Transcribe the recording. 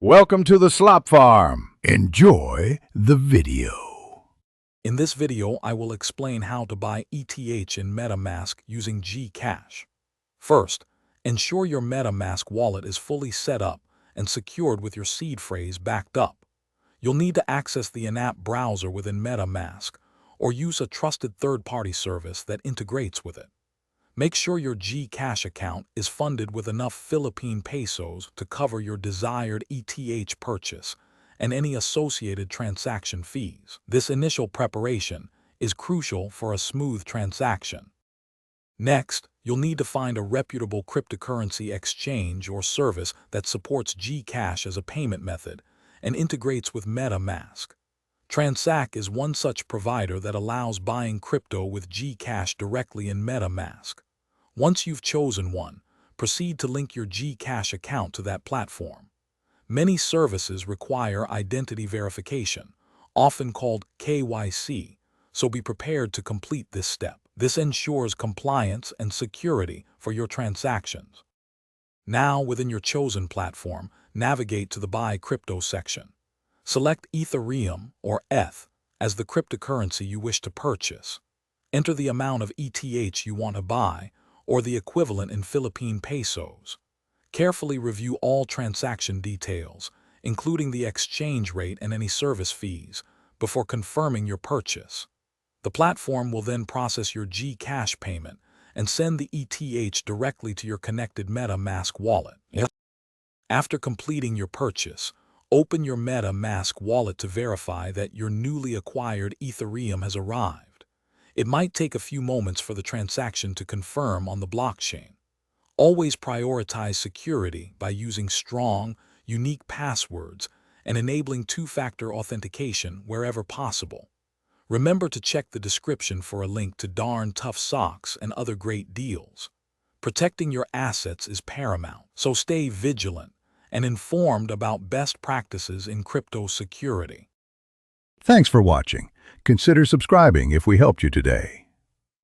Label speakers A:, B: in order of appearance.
A: Welcome to the Slop Farm. Enjoy the video.
B: In this video, I will explain how to buy ETH in MetaMask using GCash. First, ensure your MetaMask wallet is fully set up and secured with your seed phrase backed up. You'll need to access the in-app browser within MetaMask or use a trusted third-party service that integrates with it. Make sure your GCash account is funded with enough Philippine pesos to cover your desired ETH purchase and any associated transaction fees. This initial preparation is crucial for a smooth transaction. Next, you'll need to find a reputable cryptocurrency exchange or service that supports GCash as a payment method and integrates with MetaMask. Transact is one such provider that allows buying crypto with GCash directly in MetaMask. Once you've chosen one, proceed to link your GCash account to that platform. Many services require identity verification, often called KYC, so be prepared to complete this step. This ensures compliance and security for your transactions. Now, within your chosen platform, navigate to the Buy Crypto section. Select Ethereum or ETH as the cryptocurrency you wish to purchase. Enter the amount of ETH you want to buy, or the equivalent in Philippine pesos. Carefully review all transaction details, including the exchange rate and any service fees, before confirming your purchase. The platform will then process your GCash payment and send the ETH directly to your connected MetaMask wallet. After completing your purchase, open your MetaMask wallet to verify that your newly acquired Ethereum has arrived. It might take a few moments for the transaction to confirm on the blockchain. Always prioritize security by using strong, unique passwords and enabling two-factor authentication wherever possible. Remember to check the description for a link to darn tough socks and other great deals. Protecting your assets is paramount, so stay vigilant and informed about best practices in crypto security.
A: Thanks for watching. Consider subscribing if we helped you today.